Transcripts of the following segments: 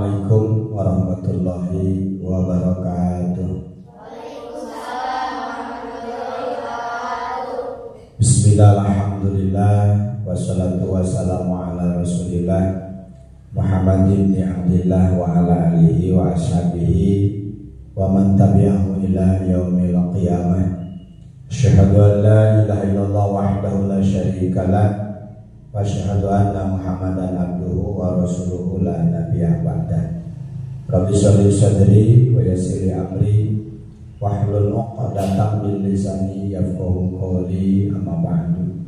Assalamualaikum warahmatullahi wabarakatuh. Bismillah, alhamdulillah, wassalatu wassalamu ala rasulillah Muhammadin ibn Abdillah wa ala alihi wa ashabihi wa man tabi'ahu ila yaumil qiyamah. Asyhadu an la ilaha illallah wahdahu la syarika lah wa asyhadu anna Muhammadan abduhu wa rasuluhu la nabiyya ba'da. Rabbi sholli sadri wa yassir li amri wahlul 'uqdatam min lisani yafqahu qawli, amma ba'du.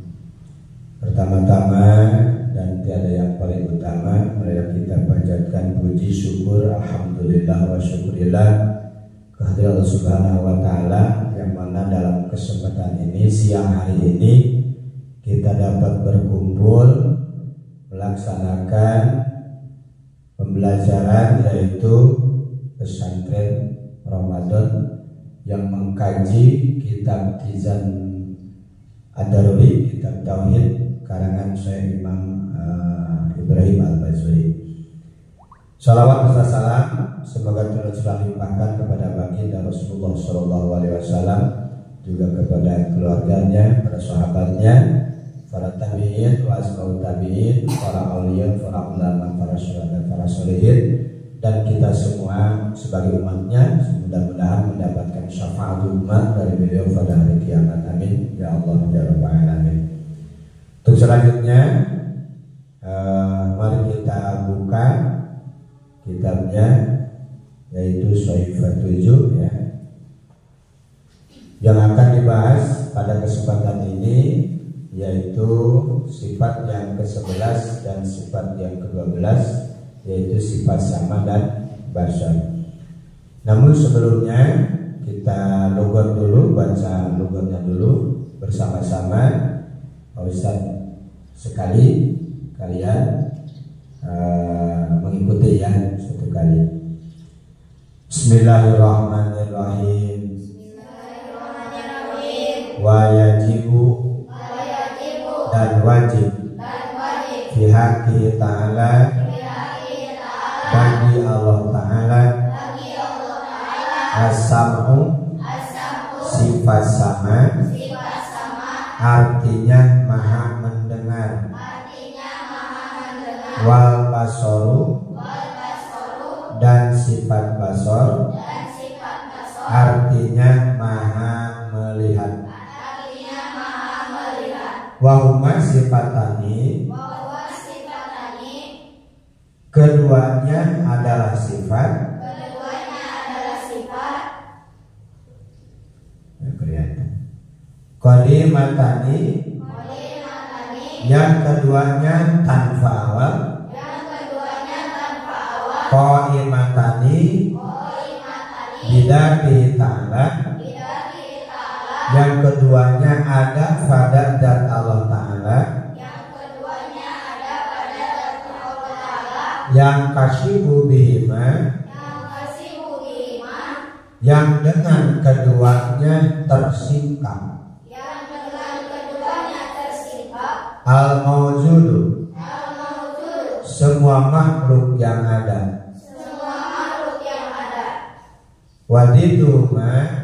Pertama-tama dan tiada yang paling utama, mari kita panjatkan puji syukur alhamdulillah wa syukurillah kehadirat Allah Subhanahu wa taala, yang mana dalam kesempatan ini, siang hari ini, kita dapat berkumpul melaksanakan pembelajaran, yaitu pesantren Ramadan yang mengkaji kitab Tizan Ad-Daruri, kitab Tauhid karangan Syekh Imam Ibrahim Al-Bazuri. Salawat serta salam semoga tercurah limpahkan kepada baginda Rasulullah SAW, juga kepada keluarganya, para sahabatnya, para tabi'in, wa asma'ut tabi'in, para auliya, para ulama, para syuhada, para sholihin, dan kita semua sebagai umatnya, mudah-mudahan mendapatkan syafaat umat dari beliau pada hari kiamat. Amin ya Allah ya Rabbal alamin. Untuk selanjutnya, mari kita buka kitabnya, yaitu Shaifah 7 ya, yang akan dibahas pada kesempatan ini, yaitu sifat yang ke-11 dan sifat yang ke-12, yaitu sifat sama dan basar. Namun sebelumnya kita logot dulu, baca logotnya dulu bersama-sama. Pak Ustaz sekali kalian mengikuti ya satu kali. Bismillahirrahmanirrahim. Wa yajibu, dan wajib, fi haqqi ta'ala, bagi Allah Ta'ala, as-sam'u, sifat sama, artinya maha mendengar, wal basoru, dan sifat basor, artinya maha melihat. Wahuma sifatani, keduanya adalah sifat, qadimatani, yang keduanya tanpa awal, qaimatani, bidati ta'ala, yang keduanya ada pada zat Allah Ta'ala, yang kasyibu bihima, yang dengan keduanya tersingkap, al-mawjudu, semua makhluk yang ada, wadiduma,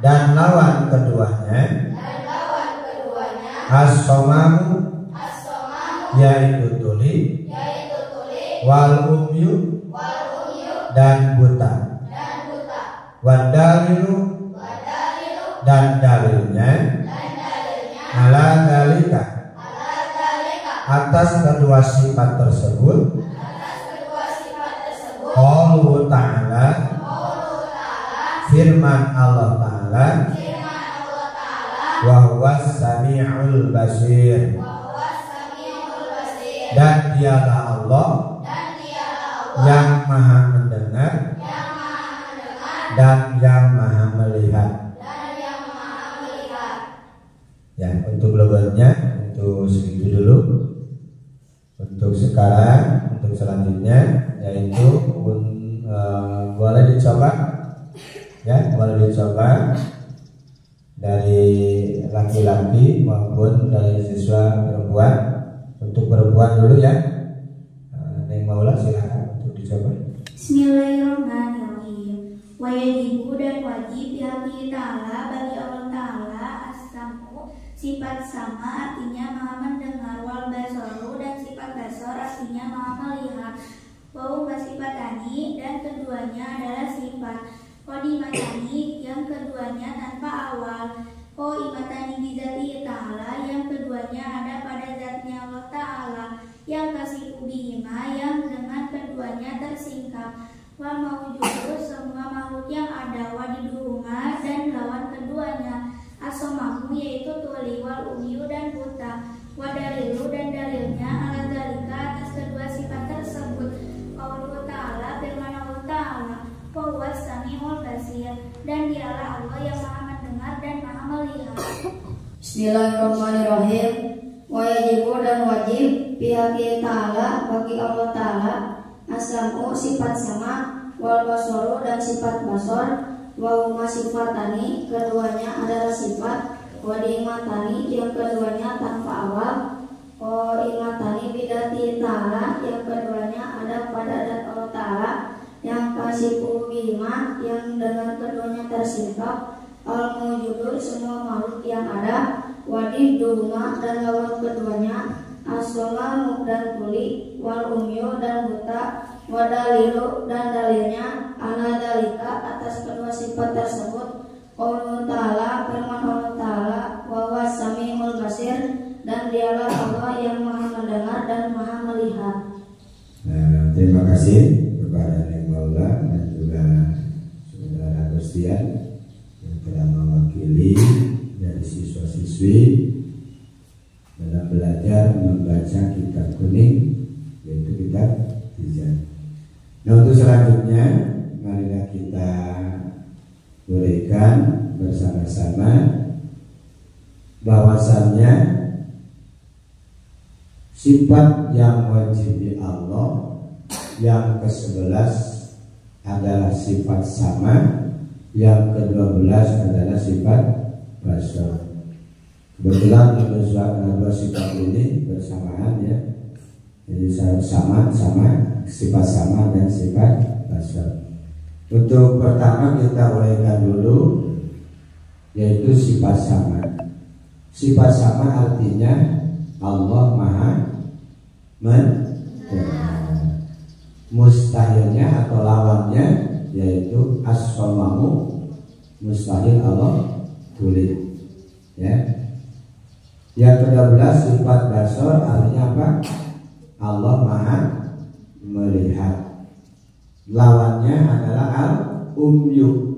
dan lawan keduanya, as-somamu, yaitu tuli, wal umyu, dan buta, wadalilu, dan dalilnya, ala dalika, atas kedua sifat tersebut, qauluhu ta'ala, firman Allah Ta'ala, wa huwas sami'ul basir, dan dialah Allah yang maha mendengar dan yang maha melihat. Ya, untuk logotnya untuk segitu dulu. Untuk sekarang, untuk selanjutnya, yaitu boleh dicoba, ya, boleh dicoba dari laki-laki maupun dari siswa perempuan. Untuk perempuan dulu ya, Neng Maula silakan. wajibu dan wajib bihaqi ta'ala bagi Allah Ta'ala. As-samu sifat sama artinya maha mendengar, wal basaru dan sifat basar artinya maha melihat, wa sifatani dan keduanya adalah sifat, qadimatani yang keduanya tanpa awal, qaimatani bizati ta'ala yang keduanya ada pada zatnya Allah Ta'ala, yang kasifu bihima yang dengan keduanya tersingkap, wal mawjudu semua makhluk yang ada, wadiduhuma dan lawan keduanya, asomahu yaitu tuli, wal umyu dan buta, wadalilu dan dalilnya ala dalika atas kedua sifat tersebut. Qauluhu ta'ala firman Allah Ta'ala, wahuwas sami'ul basir dan dialah Allah yang maha mendengar dan maha melihat. Bismillahirrahmanirrahim. Wajibu dan wajib bihaqi ta'ala bagi Allah Ta'ala. As-samu sifat sama, wal basaru dan sifat basar, wa huma sifatani keduanya adalah sifat, wa dimatani yang keduanya tanpa awal, wa imatani bidati ta'ala yang keduanya ada pada zat Allah Ta'ala, yang kasifu bima yang dengan keduanya tersingkap, al mawjudu semua makhluk yang ada, wadiduhuma dan lawan keduanya, as-samamu dan tuli, wal umyu dan buta, wadalilu dan dalilnya ala dalika atas kedua sifat tersebut. Qauluhu ta'ala firman Allah Ta'ala, wa huwas sami'ul basir dan dialah Allah yang maha mendengar dan maha melihat. Nah, terima kasih kepada Neng Maula dan juga saudara Agustian yang telah mewakili dari siswa-siswi dalam belajar membaca kitab kuning, yaitu kitab Tizan. Nah, untuk selanjutnya marilah kita uraikan bersama-sama bahwasannya sifat yang wajib di Allah yang ke-11 adalah sifat sama, yang ke-12 adalah sifat basar. Kebetulan dua sifat ini bersamaan ya. Jadi sama sifat sama dan sifat basar. Untuk pertama kita uraikan dulu yaitu sifat sama. Sifat sama artinya Allah maha mendengar. Mustahilnya atau lawannya yaitu as-samamu, mustahil Allah tuli. Ya. Yang ke-12 sifat basar artinya apa? Allah maha melihat. Lawannya adalah al-umyu,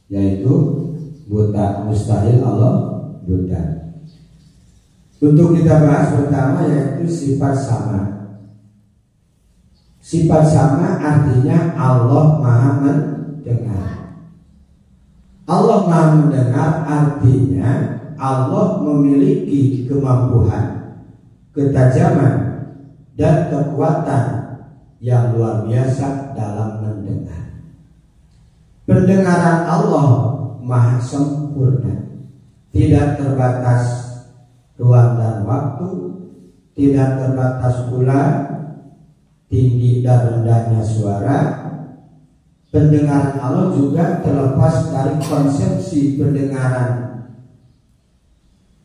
yaitu buta, mustahil Allah buta. Untuk kita bahas pertama yaitu sifat sama. Sifat sama artinya Allah maha mendengar. Allah maha mendengar artinya Allah memiliki kemampuan, ketajaman dan kekuatan yang luar biasa dalam mendengar. Pendengaran Allah maha sempurna, tidak terbatas ruang dan waktu, tidak terbatas pula tinggi dan rendahnya suara. Pendengaran Allah juga terlepas dari konsepsi pendengaran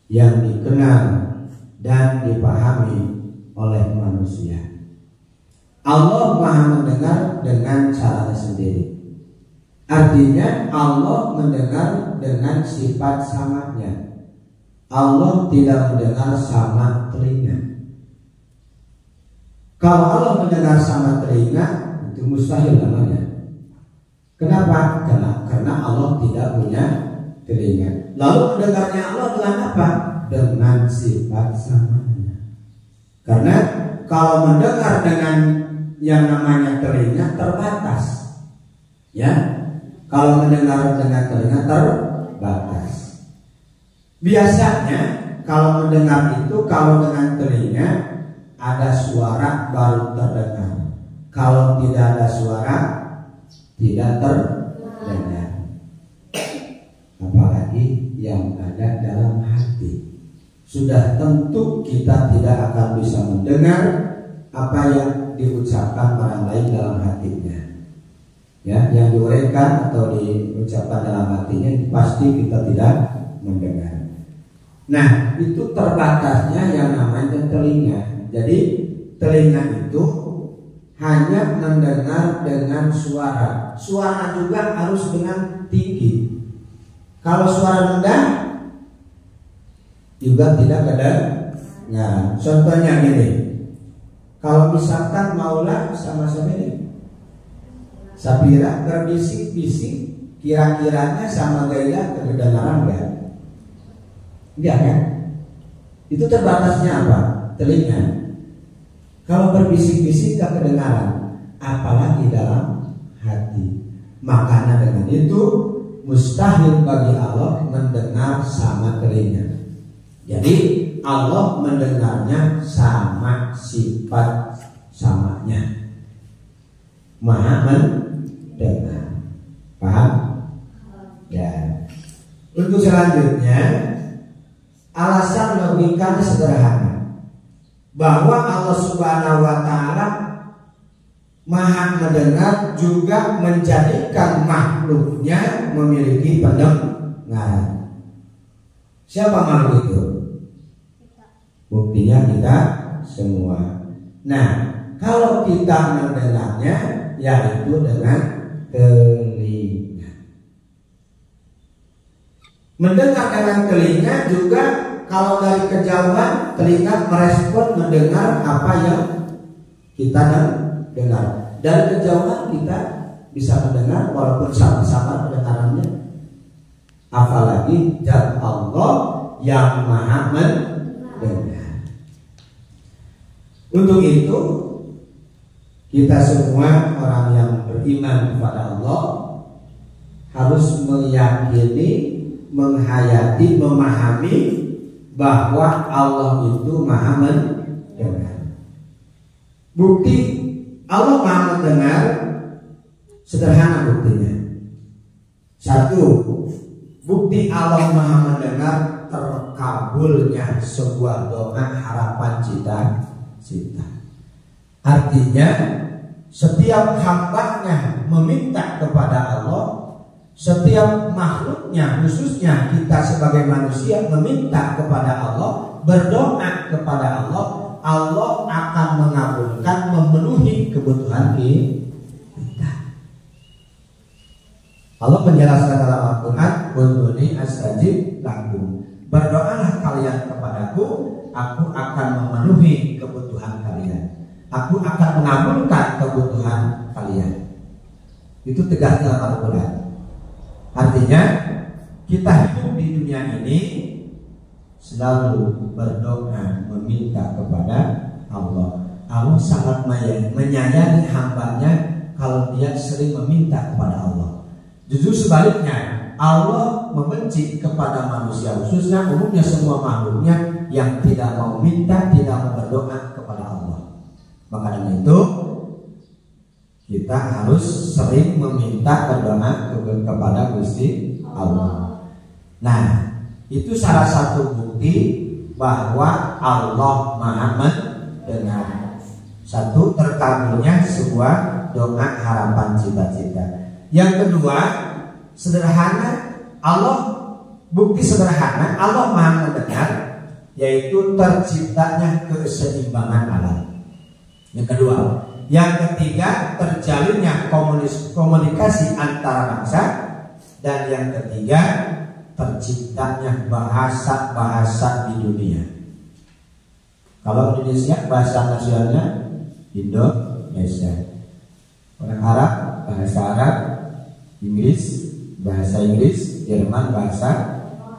yang dikenal dan dipahami oleh manusia. Allah maha mendengar dengan cara sendiri. Artinya Allah mendengar dengan sifat samanya. Allah tidak mendengar sama telinga. Kalau Allah mendengar sama telinga, itu mustahil namanya. Kenapa? Karena Allah tidak punya telinga. Lalu mendengarnya Allah dengan apa? Dengan sifat samanya. Karena kalau mendengar dengan yang namanya telinga terbatas, ya. Kalau mendengar dengan telinga terbatas. Biasanya kalau mendengar itu kalau dengan telinga ada suara baru terdengar. Kalau tidak ada suara tidak terdengar. Apalagi yang ada dalam hati. Sudah tentu kita tidak akan bisa mendengar apa yang diucapkan orang lain dalam hatinya. Ya, yang diuraikan atau diucapkan dalam hatinya pasti kita tidak mendengar. Nah, itu terbatasnya yang namanya telinga. Jadi telinga itu hanya mendengar dengan suara. Suara juga harus dengan tinggi. Kalau suara rendah juga tidak ada. Nah, contohnya gini. Kalau misalkan Maula sama ini Sapira berbisik-bisik, kira-kiranya sama Gaila kedengaran enggak? Enggak kan? Itu terbatasnya apa? Telinga. Kalau berbisik-bisik gak kedengaran, apalagi dalam hati. Makanya dengan itu mustahil bagi Allah mendengar sama telinga. Jadi Allah mendengarnya sama sifat samanya. Maha mendengar. Paham? Ya. Untuk selanjutnya, alasan logikanya sederhana, bahwa Allah Subhanahu wa taala Maha mendengar juga menjadikan makhluknya memiliki pendengaran. Siapa makhluk itu? Buktinya kita semua. Nah, kalau kita mendengarnya, yaitu dengan telinga. Mendengar dengan telinga juga kalau dari kejauhan telinga merespon mendengar apa yang kita dengar. Dari kejauhan kita bisa mendengar walaupun sama-sama pendengarannya. Apalagi zat Allah yang Maha mendengar. Untuk itu kita semua orang yang beriman kepada Allah harus meyakini, menghayati, memahami bahwa Allah itu Maha mendengar. Bukti Allah Maha mendengar sederhana buktinya. Satu, bukti Allah Maha mendengar terkabulnya sebuah doa harapan cita-cita. Artinya setiap hambanya meminta kepada Allah, setiap makhluknya khususnya kita sebagai manusia meminta kepada Allah, berdoa kepada Allah, Allah akan mengabulkan, memenuhi kebutuhan kita. Allah menjelaskan dalam Al-Quran, "Ud'uni astajib lakum." Berdoalah kalian kepadaku, aku akan memenuhi kebutuhan kalian. Aku akan mengabulkan kebutuhan kalian. Itu tegasnya Al-Quran. Artinya kita hidup di dunia ini selalu berdoa meminta kepada Allah. Allah sangat menyayangi hambanya kalau dia sering meminta kepada Allah. Justru sebaliknya, Allah membenci kepada manusia, khususnya umumnya semua makhluknya yang tidak mau minta, tidak mau berdoa kepada Allah. Maka dengan itu kita harus sering meminta berdoa kepada Gusti Allah. Nah, itu salah satu bukti bahwa Allah Maha mendengar. Satu, terkabulnya sebuah doa harapan cita-cita. Yang kedua, sederhana, bukti sederhana Allah Maha mendengar, yaitu terciptanya keseimbangan alam. Yang kedua, yang ketiga, terjalinnya komunikasi antara bangsa, dan yang ketiga, terciptanya bahasa-bahasa di dunia. Kalau Indonesia bahasa nasionalnya Indonesia. Orang Arab bahasa Arab, Inggris bahasa Inggris, Jerman bahasa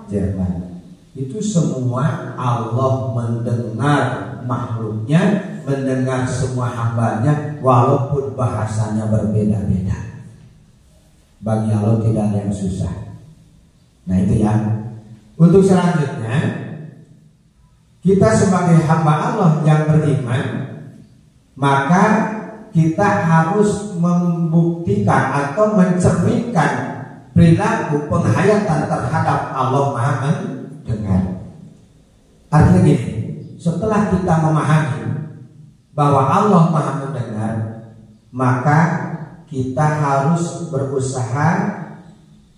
Jerman. Itu semua Allah mendengar makhluknya, mendengar semua hambanya, walaupun bahasanya berbeda-beda. Bagi Allah tidak ada yang susah. Nah itu ya. Untuk selanjutnya, kita sebagai hamba Allah yang beriman, maka kita harus membuktikan atau mencerminkan perilaku penghayatan terhadap Allah Maha mendengar. Artinya gini, setelah kita memahami bahwa Allah Maha mendengar, maka kita harus berusaha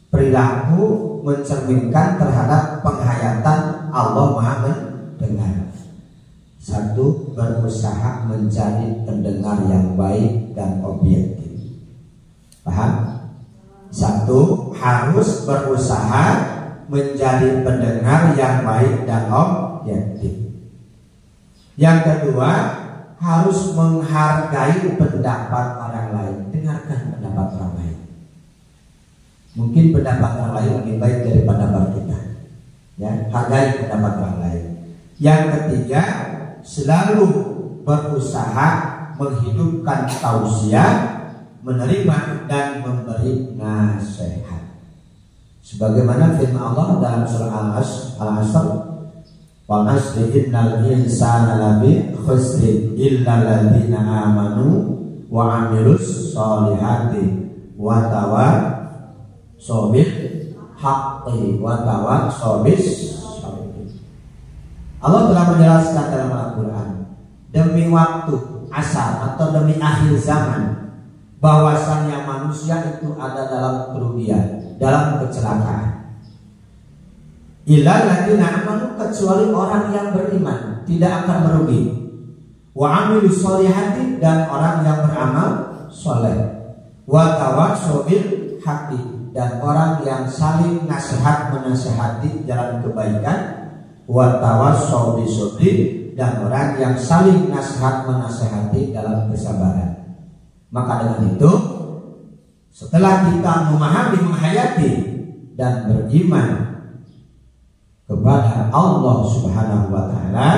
perilaku mencerminkan terhadap penghayatan Allah Maha mendengar. Satu, berusaha menjadi pendengar yang baik dan objektif. Paham? Satu, harus berusaha menjadi pendengar yang baik dan objektif. Yang kedua, harus menghargai pendapat orang lain. Dengarkan pendapat orang lain. Mungkin pendapat orang lain lebih baik dari pendapat kita. Ya, hargai pendapat orang lain. Yang ketiga, selalu berusaha menghidupkan tausiah, menerima dan memberi nasihat. Sebagaimana firman Allah dalam surah Al-Asr, wa asri innal insana lafi khusrin illa alladziina aamanu wa 'amilus shalihati wa tawassaw bil haqqi wa tawassaw bis sabr. Allah telah menjelaskan dalam Al-Qur'an, demi waktu asar atau demi akhir zaman, bahwasannya manusia itu ada dalam kerugian, dalam kecelakaan. Illa alladziina amanu, kecuali orang yang beriman tidak akan merugi. Wa 'amilus shalihati, dan orang yang beramal soleh. Wa tawassaw bil haqqi, dan orang yang saling nasihat menasihati jalan kebaikan. Wa tawassaw bis sabri, dan orang yang saling nasihat menasihati dalam kesabaran. Maka dengan itu, setelah kita memahami, menghayati dan beriman kepada Allah Subhanahu wa Ta'ala,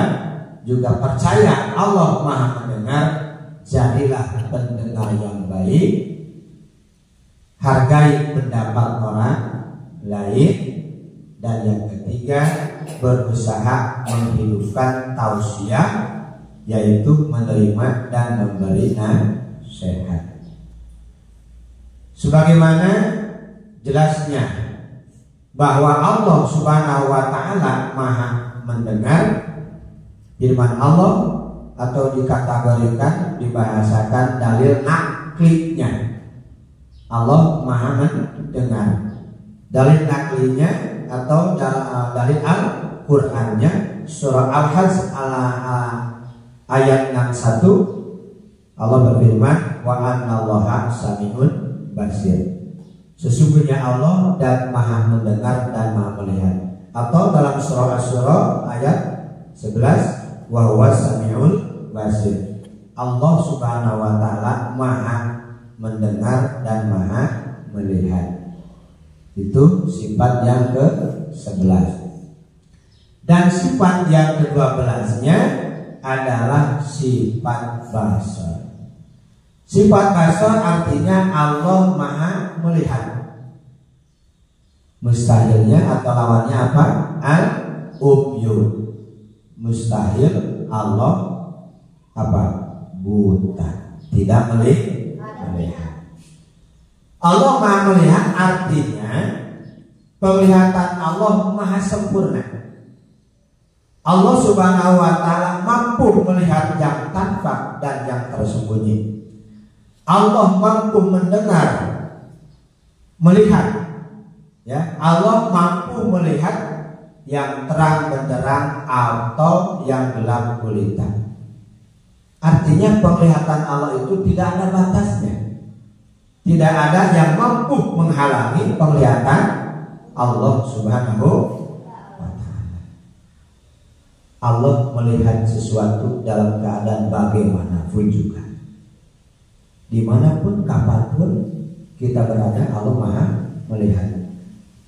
juga percaya Allah Maha mendengar, jadilah pendengar yang baik, hargai pendapat orang lain, dan yang ketiga, berusaha menghidupkan tausiah, yaitu menerima dan memberi nasihat. Sebagaimana jelasnya bahwa Allah Subhanahu wa Ta'ala Maha mendengar, firman Allah atau dikategorikan, dibahasakan dalil naklinya. Allah Maha mendengar. Dalil naklinya atau dalil Al-Qur'annya, surah Al-Hajj ayat 61, Allah berfirman, wa annallaha sami'un basir. Sesungguhnya Allah dan Maha mendengar dan Maha melihat. Atau dalam surah Asy-Syura ayat 11, wa huwas sami'ul basir. Allah Subhanahu wa Ta'ala Maha mendengar dan Maha melihat. Itu sifat yang ke-11. Dan sifat yang ke-12-nya adalah sifat basar. Sifat basar artinya Allah Maha melihat. Mustahilnya atau lawannya apa? Al-umyun. Mustahil Allah apa? Buta, tidak melihat. Allah Maha melihat artinya penglihatan Allah Maha sempurna. Allah Subhanahu wa Ta'ala mampu melihat yang tampak dan yang tersembunyi. Allah mampu mendengar, melihat, ya. Allah mampu melihat yang terang benderang atau yang gelap gulita. Artinya penglihatan Allah itu tidak ada batasnya. Tidak ada yang mampu menghalangi penglihatan Allah Subhanahu wa Ta'ala. Allah melihat sesuatu dalam keadaan bagaimanapun juga. Dimanapun, kapanpun kita berada, Allah Maha melihat.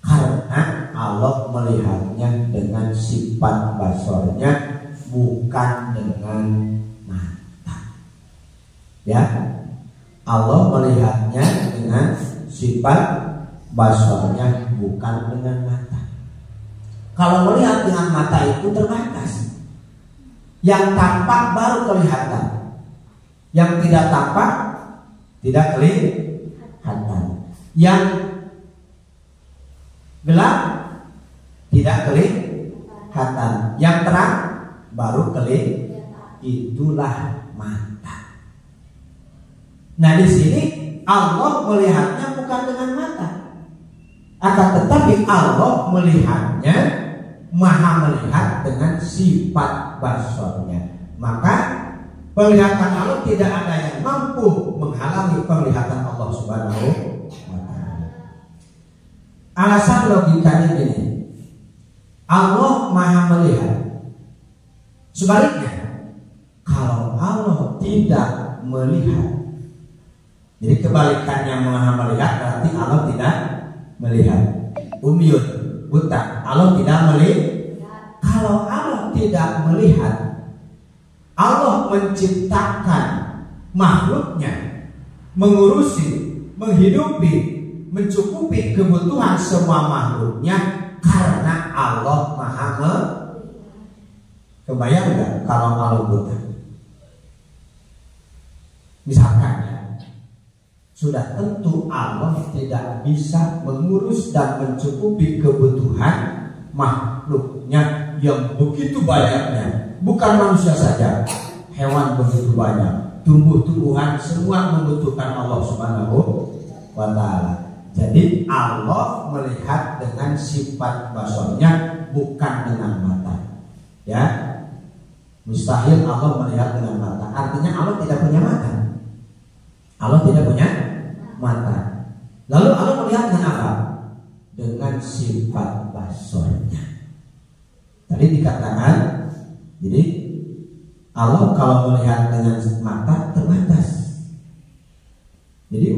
Karena Allah melihatnya dengan sifat basornya, bukan dengan mata. Ya, Allah melihatnya dengan sifat basornya, bukan dengan mata. Kalau melihat dengan mata itu terbatas. Yang tampak baru kelihatan, yang tidak tampak tidak kelihatan. Yang gelap tidak kelihatan. Yang terang baru kelihatan. Itulah mata. Nah, di sini Allah melihatnya bukan dengan mata, akan tetapi Allah melihatnya, maha melihat dengan sifat basornya. Maka penglihatan Allah tidak ada yang mampu menghalangi penglihatan Allah Subhanahu wa ta'ala. Alasan logikanya gini, Allah maha melihat. Sebaliknya, kalau Allah tidak melihat, jadi kebalikannya maha melihat berarti Allah tidak melihat. Umyun, buta, Allah tidak melihat. Kalau Allah tidak melihat, Allah menciptakan makhluknya, mengurusi, menghidupi, mencukupi kebutuhan semua makhluknya karena Allah maha melihat. Kebayang nggak kalau Allah buta? Misalkan ya, sudah tentu Allah tidak bisa mengurus dan mencukupi kebutuhan makhluknya yang begitu banyaknya. Bukan manusia saja, hewan begitu banyak, tumbuh-tumbuhan semua membutuhkan Allah Subhanahu wa ta'ala. Jadi Allah melihat dengan sifat basornya, bukan dengan mata. Ya, mustahil Allah melihat dengan mata. Artinya Allah tidak punya mata. Allah tidak punya mata. Lalu Allah melihat dengan apa? Dengan sifat basornya. Tadi dikatakan, jadi Allah kalau melihat dengan mata terbatas. Jadi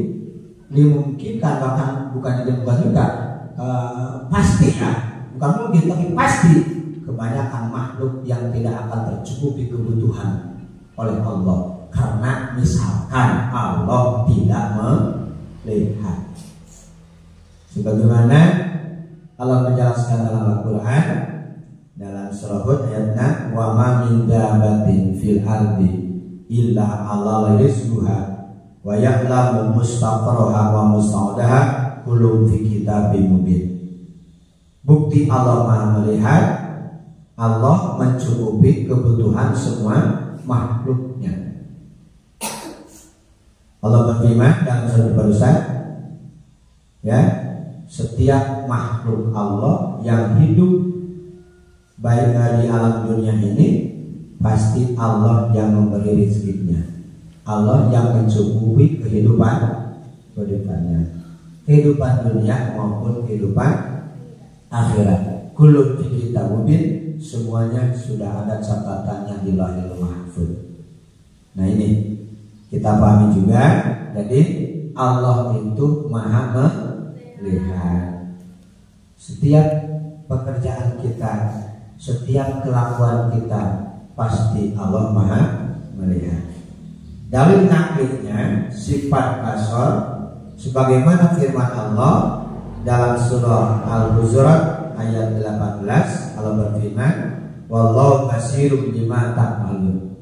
dimungkinkan, bahkan bukan juga pasti ya, bukan mungkin tapi pasti kebanyakan makhluk yang tidak akan tercukupi kebutuhan oleh Allah. Karena misalkan Allah tidak melihat, sebagaimana Allah menjelaskan dalam Al-Quran dalam surah Hud ayat 6, wa ma min dabbatin fil ardi illa 'ala rizquha wa ya'lamu mustaqarraha wa musta'daha kullun fi kitabim mubin. Bukti Allah Maha melihat, Allah mencukupi kebutuhan semua makhluknya. Allah berfirman dalam surat barusan, ya, setiap makhluk Allah yang hidup baik di alam dunia ini pasti Allah yang memberi rezekinya, Allah yang mencukupi kehidupannya, kehidupan dunia maupun kehidupan akhirat. Kullu fi kitabim mubin, semuanya sudah ada catatannya di Lauhul Mahfuz. Nah ini kita pahami juga. Jadi Allah itu maha melihat setiap pekerjaan kita, setiap kelakuan kita, pasti Allah maha melihat. Dalil naklitnya sifat basor sebagaimana firman Allah dalam surah Al-Hujurat ayat 18. Allah berfirman, wallahu basirum bima ta'malun.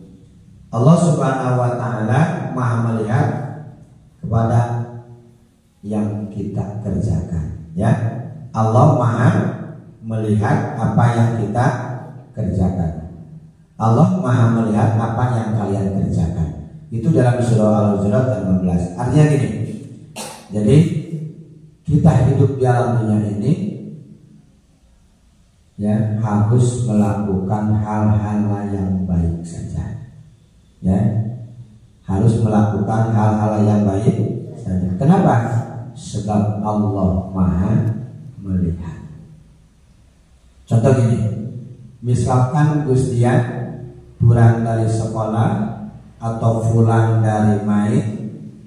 Allah Subhanahu wa ta'ala maha melihat kepada yang kita kerjakan, ya. Allah maha melihat apa yang kita kerjakan. Allah maha melihat apa yang kalian kerjakan. Itu dalam surah Al-Hujurat 18. Artinya gini, jadi kita hidup di alam dunia ini, ya, harus melakukan hal-hal yang baik saja. Ya, harus melakukan hal-hal yang baik saja. Kenapa? Sebab Allah maha melihat. Contoh gini, misalkan Gustian pulang dari sekolah atau pulang dari main,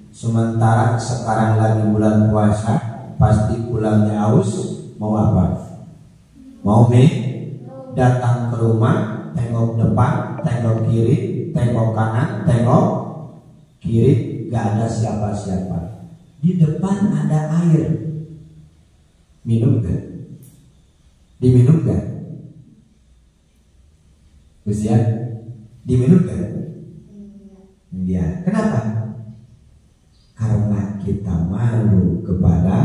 sementara sekarang lagi bulan puasa, pasti pulangnya haus. Mau apa? Mau datang ke rumah, tengok depan, tengok kiri, tengok kanan, tengok kiri, gak ada siapa-siapa. Di depan ada air, minum gak? Diminum gak? Usia, diminum gak? Ya. Kenapa? Karena kita malu kepada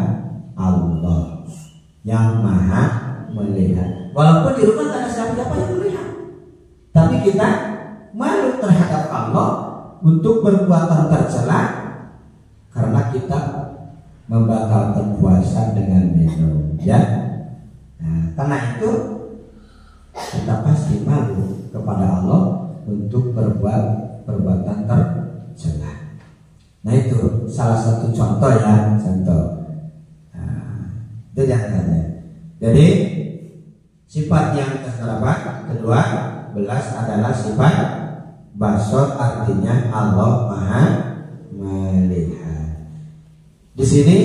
Allah yang maha melihat. Walaupun di rumah gak ada siapa-siapa yang melihat, tapi kita malu terhadap Allah untuk perbuatan tercela karena kita membatalkan puasa dengan minum, ya. Nah, karena itu kita pasti malu kepada Allah untuk berbuat perbuatan tercela. Nah, itu salah satu contoh ya, contoh. Nah, itu jangan. Jadi sifat yang kedua belas adalah sifat basor, artinya Allah Maha melihat. Di sini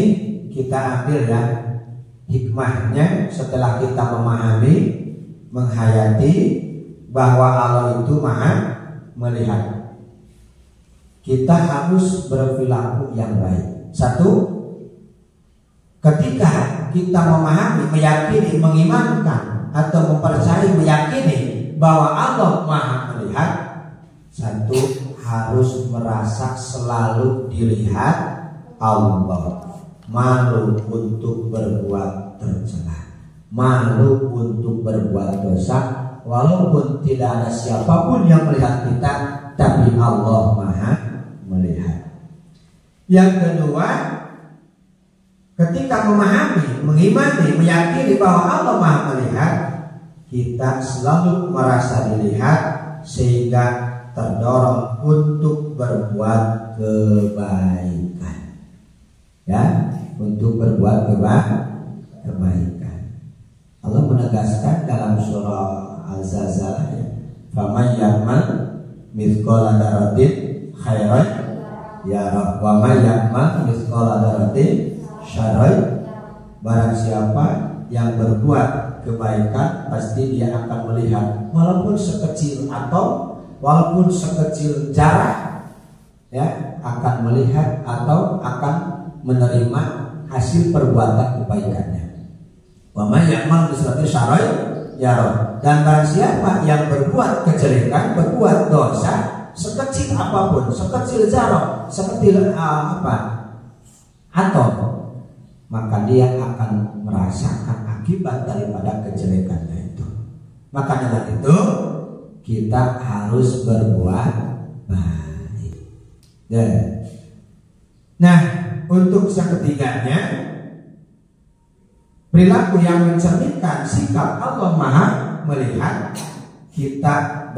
kita ambil ya hikmahnya setelah kita memahami, menghayati bahwa Allah itu Maha melihat. Kita harus berperilaku yang baik. Satu, ketika kita memahami, meyakini, mengimankan atau mempercayai, meyakini bahwa Allah Maha melihat, satu, harus merasa selalu dilihat Allah, malu untuk berbuat tercela, malu untuk berbuat dosa, walaupun tidak ada siapapun yang melihat kita, tapi Allah Maha melihat. Yang kedua, ketika memahami, mengimani, meyakini bahwa Allah Maha melihat, kita selalu merasa dilihat sehingga terdorong untuk berbuat kebaikan, ya, untuk berbuat kebaikan. Allah menegaskan dalam surah Al-Zalzalah, "Faman ya'mal mithqala dzarratin khairan yarah wa may ya'mal mithqala dzarratin syarran." Barang siapa yang berbuat kebaikan, pasti dia akan melihat, walaupun sekecil atau walaupun sekecil jarak, ya, akan melihat atau akan menerima hasil perbuatan kebaikannya. Wa may ya'mal mithqala syarran yarah. Dan barang siapa yang berbuat kejelekan, berbuat dosa, sekecil apapun, sekecil jarak, sekecil atom, maka dia akan merasakan akibat daripada kejelekannya itu. Makanya dari itu kita harus berbuat baik. Nah, untuk yang ketiganya, perilaku yang mencerminkan sikap Allah Maha melihat, kita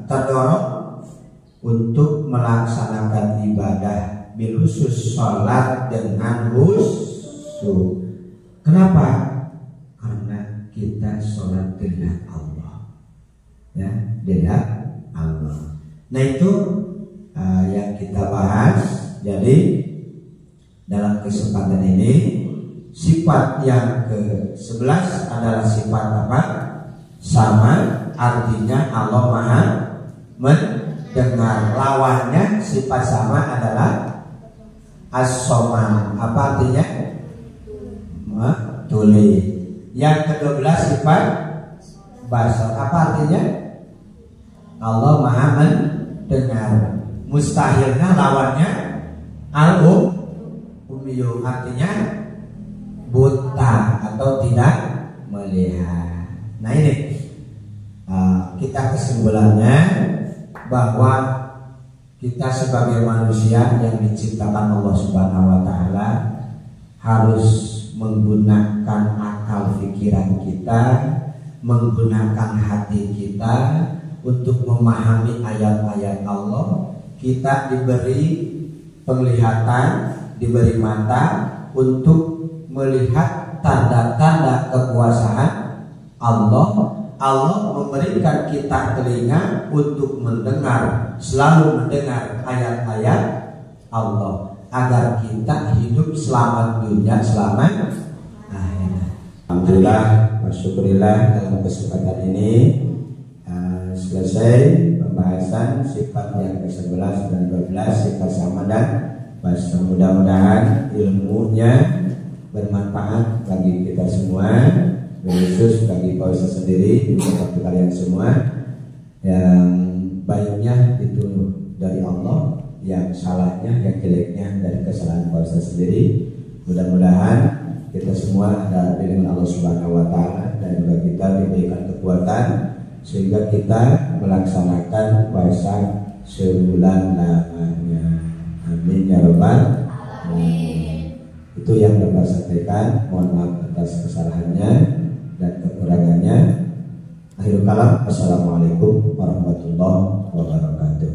terdorong untuk melaksanakan ibadah, bil khusus sholat dengan khusyuk. Kenapa? Karena kita sholat dilihat Allah, ya, dilihat Allah. Nah, itu yang kita bahas. Jadi dalam kesempatan ini, sifat yang ke-11 adalah sifat apa? Sama, artinya Allah Maha mendengar. Lawannya sifat sama adalah as-somam. Apa artinya? Tuli. Yang ke-12 sifat basar. Apa artinya? Allah Maha mendengar. Mustahilnya lawannya al-ummiyu, artinya buta atau tidak melihat. Nah, ini kita kesimpulannya bahwa kita sebagai manusia yang diciptakan Allah Subhanahu wa taala harus menggunakan akal pikiran kita, menggunakan hati kita untuk memahami ayat-ayat Allah. Kita diberi penglihatan, diberi mata untuk melihat tanda-tanda kekuasaan Allah. Allah memberikan kita telinga untuk mendengar, selalu mendengar ayat-ayat Allah, agar kita hidup selamat dunia, selamat akhirat. Alhamdulillah, wasyukurillah, dalam kesempatan ini selesai pembahasan sifat yang ke-11 dan 12, sifat sama dan basar. Mudah-mudahan ilmunya bermanfaat bagi kita semua, khusus bagi Pak Ustaz sendiri, juga bagi kalian semua. Yang baiknya itu dari Allah, yang salahnya, yang jeleknya dari kesalahan Pak Ustaz sendiri. Mudah-mudahan kita semua ada dengan Allah Subhanahu wa taala, dan juga kita diberikan kekuatan sehingga kita melaksanakan puasa sebulan lamanya. Amin ya rabbal alamin. Itu yang dapat saya sampaikan. Mohon maaf atas kesalahannya dan kekurangannya. Akhirul kalam. Assalamualaikum warahmatullahi wabarakatuh.